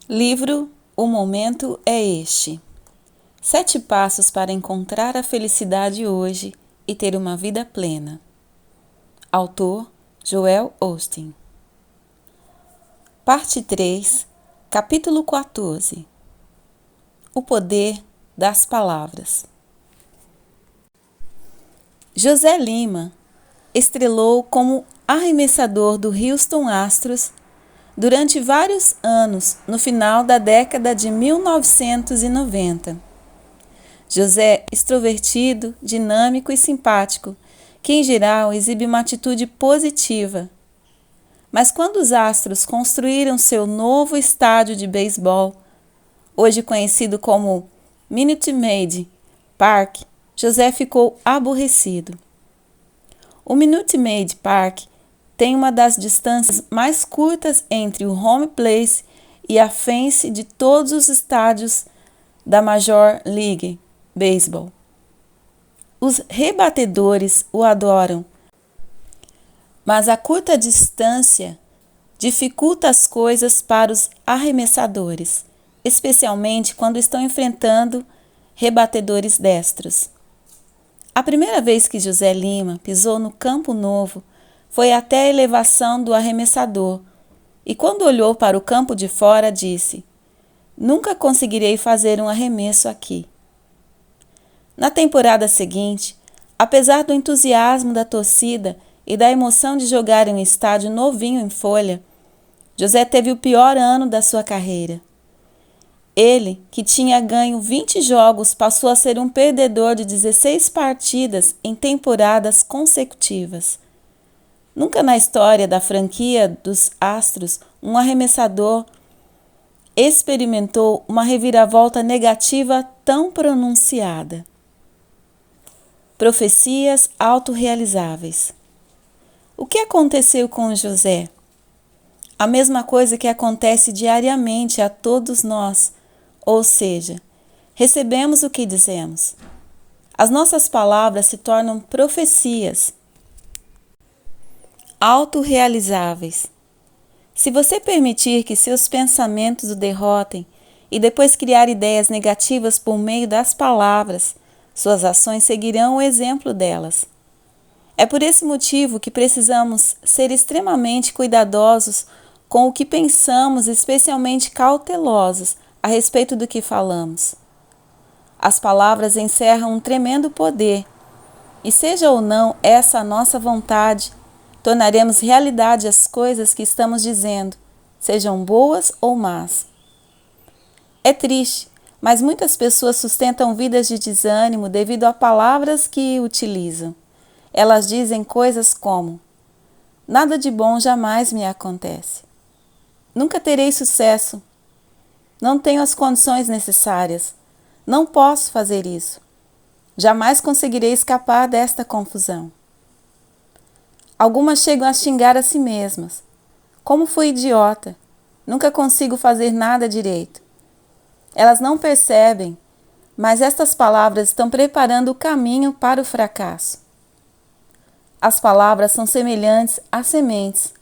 Livro O Momento é Este. 7 passos para encontrar a felicidade hoje e ter uma vida plena. Autor Joel Osteen. Parte 3, capítulo 14. O poder das palavras. José Lima estrelou como arremessador do Houston Astros durante vários anos no final da década de 1990. José, extrovertido, dinâmico e simpático, que em geral exibe uma atitude positiva. Mas quando os Astros construíram seu novo estádio de beisebol, hoje conhecido como Minute Maid Park, José ficou aborrecido. O Minute Maid Park tem uma das distâncias mais curtas entre o home place e a fence de todos os estádios da Major League Baseball. Os rebatedores o adoram, mas a curta distância dificulta as coisas para os arremessadores, especialmente quando estão enfrentando rebatedores destros. A primeira vez que José Lima pisou no campo novo foi até a elevação do arremessador, e quando olhou para o campo de fora, disse: "Nunca conseguirei fazer um arremesso aqui." Na temporada seguinte, apesar do entusiasmo da torcida e da emoção de jogar em um estádio novinho em folha, José teve o pior ano da sua carreira. Ele, que tinha ganho 20 jogos, passou a ser um perdedor de 16 partidas em temporadas consecutivas. Nunca na história da franquia dos Astros, um arremessador experimentou uma reviravolta negativa tão pronunciada. Profecias autorrealizáveis. O que aconteceu com José? A mesma coisa que acontece diariamente a todos nós, ou seja, recebemos o que dizemos. As nossas palavras se tornam profecias autorrealizáveis. Se você permitir que seus pensamentos o derrotem e depois criar ideias negativas por meio das palavras, suas ações seguirão o exemplo delas. É por esse motivo que precisamos ser extremamente cuidadosos com o que pensamos, especialmente cautelosos a respeito do que falamos. As palavras encerram um tremendo poder, e seja ou não essa a nossa vontade, tornaremos realidade as coisas que estamos dizendo, sejam boas ou más. É triste, mas muitas pessoas sustentam vidas de desânimo devido a palavras que utilizam. Elas dizem coisas como: "Nada de bom jamais me acontece. Nunca terei sucesso. Não tenho as condições necessárias. Não posso fazer isso. Jamais conseguirei escapar desta confusão." Algumas chegam a xingar a si mesmas. "Como fui idiota. Nunca consigo fazer nada direito." Elas não percebem, mas estas palavras estão preparando o caminho para o fracasso. As palavras são semelhantes a sementes.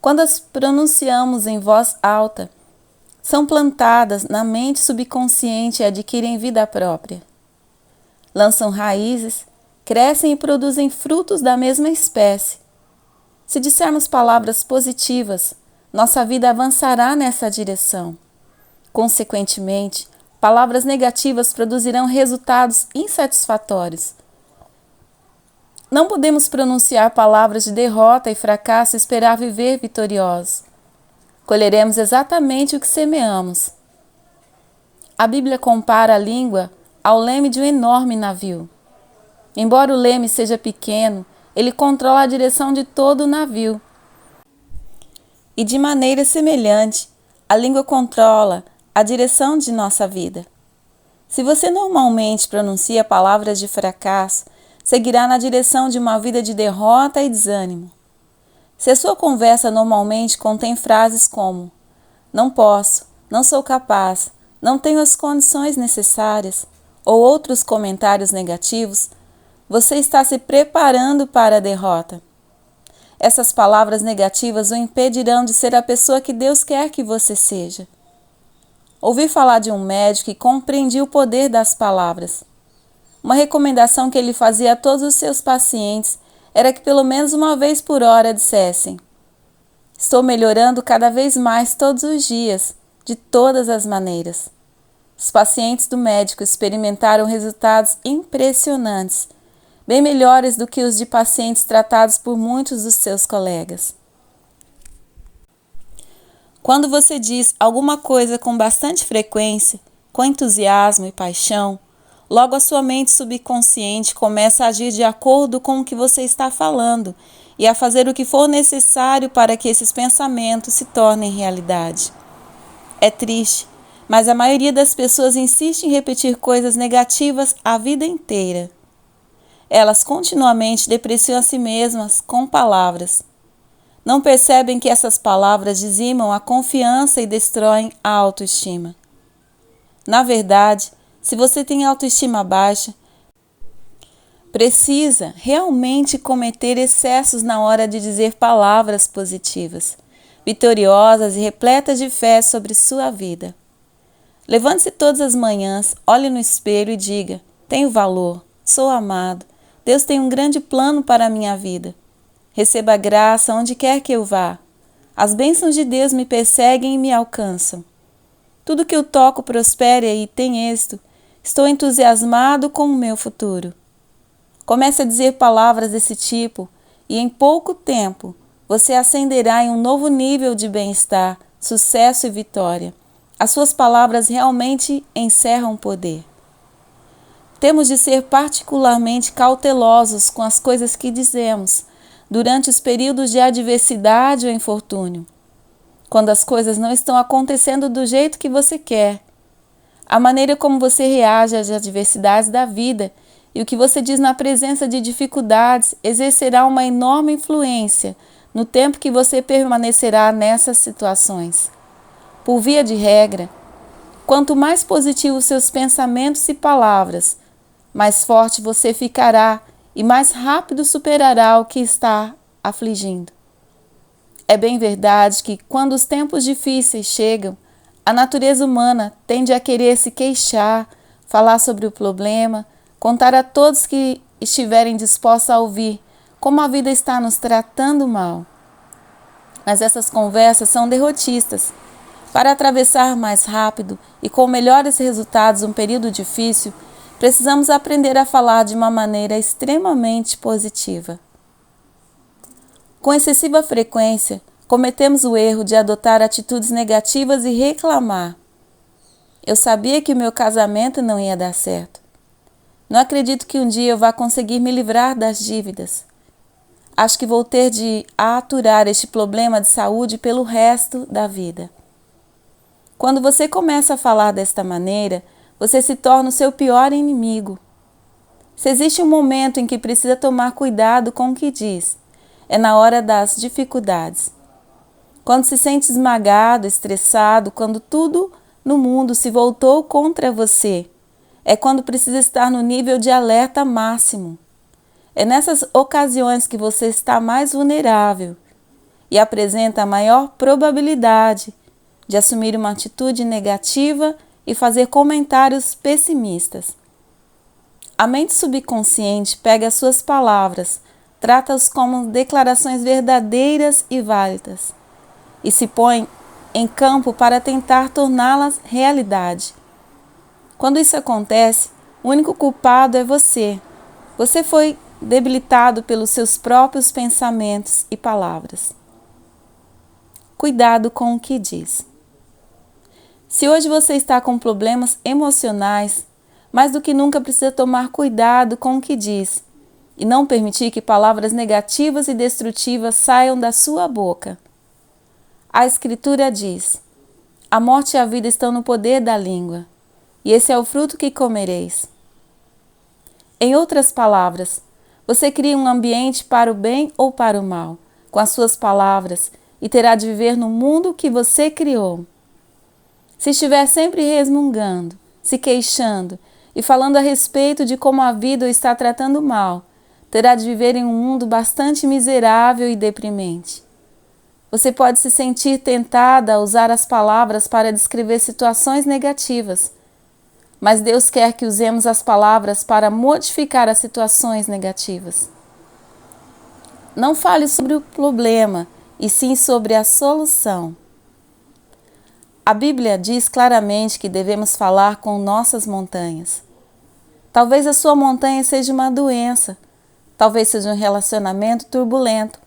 Quando as pronunciamos em voz alta, são plantadas na mente subconsciente e adquirem vida própria. Lançam raízes, crescem e produzem frutos da mesma espécie. Se dissermos palavras positivas, nossa vida avançará nessa direção. Consequentemente, palavras negativas produzirão resultados insatisfatórios. Não podemos pronunciar palavras de derrota e fracasso e esperar viver vitoriosos. Colheremos exatamente o que semeamos. A Bíblia compara a língua ao leme de um enorme navio. Embora o leme seja pequeno, ele controla a direção de todo o navio. E de maneira semelhante, a língua controla a direção de nossa vida. Se você normalmente pronuncia palavras de fracasso, seguirá na direção de uma vida de derrota e desânimo. Se a sua conversa normalmente contém frases como: "Não posso, não sou capaz, não tenho as condições necessárias", ou outros comentários negativos, você está se preparando para a derrota. Essas palavras negativas o impedirão de ser a pessoa que Deus quer que você seja. Ouvi falar de um médico e compreendi o poder das palavras. Uma recomendação que ele fazia a todos os seus pacientes era que pelo menos uma vez por hora dissessem: estou melhorando cada vez mais todos os dias, de todas as maneiras. Os pacientes do médico experimentaram resultados impressionantes, bem melhores do que os de pacientes tratados por muitos dos seus colegas. Quando você diz alguma coisa com bastante frequência, com entusiasmo e paixão, logo a sua mente subconsciente começa a agir de acordo com o que você está falando e a fazer o que for necessário para que esses pensamentos se tornem realidade. É triste, mas a maioria das pessoas insiste em repetir coisas negativas a vida inteira. Elas continuamente depreciam a si mesmas com palavras. Não percebem que essas palavras dizimam a confiança e destroem a autoestima. Na verdade, se você tem autoestima baixa, precisa realmente cometer excessos na hora de dizer palavras positivas, vitoriosas e repletas de fé sobre sua vida. Levante-se todas as manhãs, olhe no espelho e diga: tenho valor, sou amado, Deus tem um grande plano para a minha vida. Receba graça onde quer que eu vá. As bênçãos de Deus me perseguem e me alcançam. Tudo que eu toco prospera e tem êxito. Estou entusiasmado com o meu futuro. Comece a dizer palavras desse tipo e em pouco tempo você ascenderá em um novo nível de bem-estar, sucesso e vitória. As suas palavras realmente encerram poder. Temos de ser particularmente cautelosos com as coisas que dizemos durante os períodos de adversidade ou infortúnio, quando as coisas não estão acontecendo do jeito que você quer. A maneira como você reage às adversidades da vida e o que você diz na presença de dificuldades exercerá uma enorme influência no tempo que você permanecerá nessas situações. Por via de regra, quanto mais positivos seus pensamentos e palavras, mais forte você ficará e mais rápido superará o que está afligindo. É bem verdade que, quando os tempos difíceis chegam, a natureza humana tende a querer se queixar, falar sobre o problema, contar a todos que estiverem dispostos a ouvir como a vida está nos tratando mal. Mas essas conversas são derrotistas. Para atravessar mais rápido e com melhores resultados um período difícil, precisamos aprender a falar de uma maneira extremamente positiva. Com excessiva frequência, cometemos o erro de adotar atitudes negativas e reclamar. Eu sabia que o meu casamento não ia dar certo. Não acredito que um dia eu vá conseguir me livrar das dívidas. Acho que vou ter de aturar este problema de saúde pelo resto da vida. Quando você começa a falar desta maneira, você se torna o seu pior inimigo. Se existe um momento em que precisa tomar cuidado com o que diz, é na hora das dificuldades. Quando se sente esmagado, estressado, quando tudo no mundo se voltou contra você, é quando precisa estar no nível de alerta máximo. É nessas ocasiões que você está mais vulnerável e apresenta a maior probabilidade de assumir uma atitude negativa e fazer comentários pessimistas. A mente subconsciente pega as suas palavras, trata-as como declarações verdadeiras e válidas e se põe em campo para tentar torná-las realidade. Quando isso acontece, o único culpado é você. Você foi debilitado pelos seus próprios pensamentos e palavras. Cuidado com o que diz. Se hoje você está com problemas emocionais, mais do que nunca precisa tomar cuidado com o que diz e não permitir que palavras negativas e destrutivas saiam da sua boca. A Escritura diz: a morte e a vida estão no poder da língua, e esse é o fruto que comereis. Em outras palavras, você cria um ambiente para o bem ou para o mal, com as suas palavras, e terá de viver no mundo que você criou. Se estiver sempre resmungando, se queixando e falando a respeito de como a vida o está tratando mal, terá de viver em um mundo bastante miserável e deprimente. Você pode se sentir tentada a usar as palavras para descrever situações negativas, mas Deus quer que usemos as palavras para modificar as situações negativas. Não fale sobre o problema, e sim sobre a solução. A Bíblia diz claramente que devemos falar com nossas montanhas. Talvez a sua montanha seja uma doença, talvez seja um relacionamento turbulento,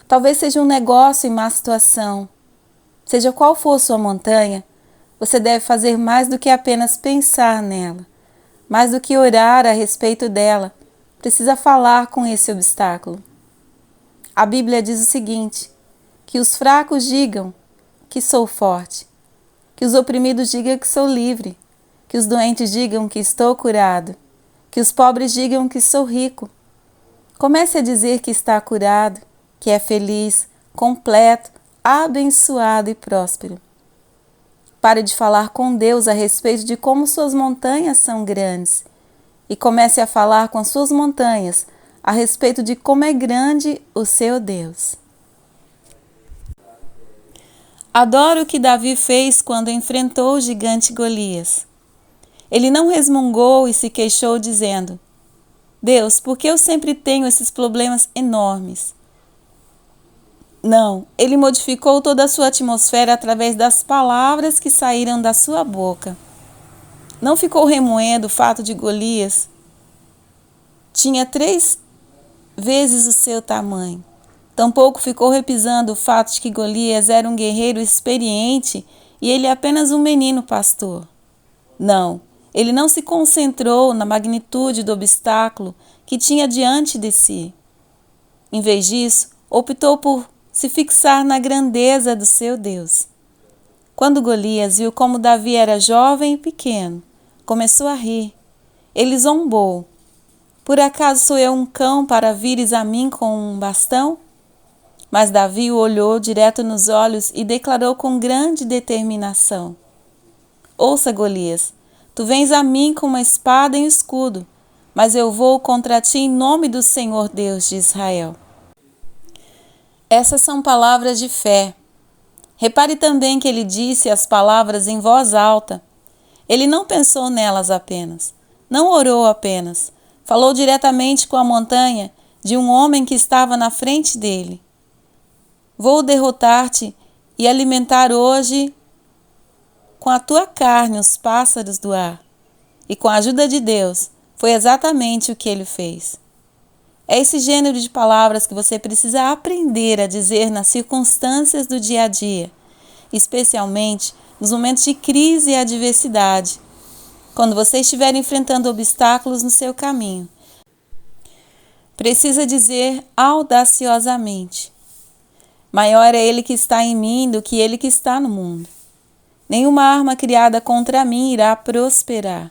talvez seja um negócio em má situação. Seja qual for sua montanha, você deve fazer mais do que apenas pensar nela, mais do que orar a respeito dela. Precisa falar com esse obstáculo. A Bíblia diz o seguinte: que os fracos digam que sou forte, que os oprimidos digam que sou livre, que os doentes digam que estou curado, que os pobres digam que sou rico. Comece a dizer que está curado, que é feliz, completo, abençoado e próspero. Pare de falar com Deus a respeito de como suas montanhas são grandes e comece a falar com as suas montanhas a respeito de como é grande o seu Deus. Adoro o que Davi fez quando enfrentou o gigante Golias. Ele não resmungou e se queixou dizendo: Deus, por que eu sempre tenho esses problemas enormes? Não, ele modificou toda a sua atmosfera através das palavras que saíram da sua boca. Não ficou remoendo o fato de Golias tinha 3 vezes o seu tamanho. Tampouco ficou repisando o fato de que Golias era um guerreiro experiente e ele apenas um menino pastor. Não, ele não se concentrou na magnitude do obstáculo que tinha diante de si. Em vez disso, optou por se fixar na grandeza do seu Deus. Quando Golias viu como Davi era jovem e pequeno, começou a rir. Ele zombou. Por acaso sou eu um cão para vires a mim com um bastão? Mas Davi o olhou direto nos olhos e declarou com grande determinação: Ouça, Golias, tu vens a mim com uma espada e um escudo, mas eu vou contra ti em nome do Senhor Deus de Israel. Essas são palavras de fé. Repare também que ele disse as palavras em voz alta. Ele não pensou nelas apenas, não orou apenas, falou diretamente com a montanha de um homem que estava na frente dele. Vou derrotar-te e alimentar hoje com a tua carne os pássaros do ar. E com a ajuda de Deus, foi exatamente o que ele fez. É esse gênero de palavras que você precisa aprender a dizer nas circunstâncias do dia a dia, especialmente nos momentos de crise e adversidade, quando você estiver enfrentando obstáculos no seu caminho. Precisa dizer audaciosamente: Maior é ele que está em mim do que ele que está no mundo. Nenhuma arma criada contra mim irá prosperar.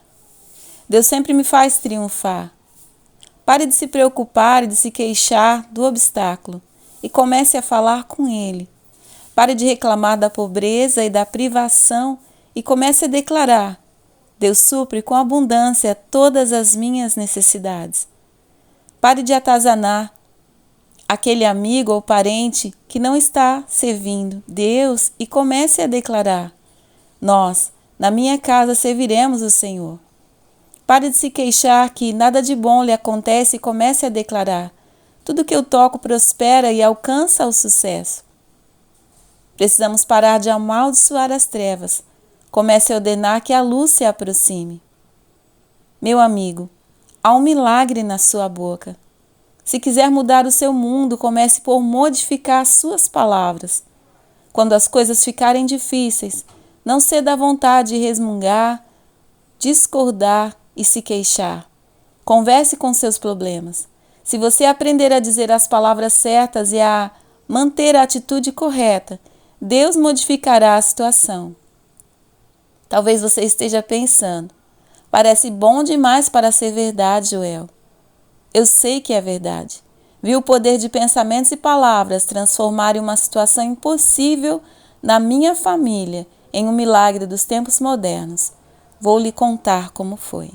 Deus sempre me faz triunfar. Pare de se preocupar e de se queixar do obstáculo e comece a falar com ele. Pare de reclamar da pobreza e da privação e comece a declarar: Deus supre com abundância todas as minhas necessidades. Pare de atazanar aquele amigo ou parente que não está servindo Deus e comece a declarar: Nós, na minha casa, serviremos o Senhor. Pare de se queixar que nada de bom lhe acontece e comece a declarar: Tudo que eu toco prospera e alcança o sucesso. Precisamos parar de amaldiçoar as trevas. Comece a ordenar que a luz se aproxime. Meu amigo, há um milagre na sua boca. Se quiser mudar o seu mundo, comece por modificar suas palavras. Quando as coisas ficarem difíceis, não ceda à vontade de resmungar, discordar e se queixar. Converse com seus problemas. Se você aprender a dizer as palavras certas e a manter a atitude correta, Deus modificará a situação. Talvez você esteja pensando: parece bom demais para ser verdade, Joel. Eu sei que é verdade. Vi o poder de pensamentos e palavras transformarem uma situação impossível na minha família em um milagre dos tempos modernos. Vou lhe contar como foi.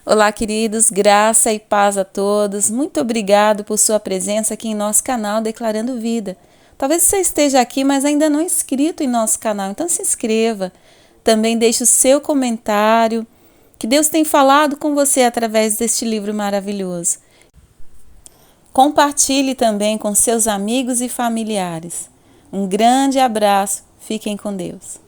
Olá, queridos, graça e paz a todos. Muito obrigado por sua presença aqui em nosso canal Declarando Vida. Talvez você esteja aqui, mas ainda não é inscrito em nosso canal, então se inscreva. Também deixe o seu comentário, que Deus tem falado com você através deste livro maravilhoso. Compartilhe também com seus amigos e familiares. Um grande abraço, fiquem com Deus.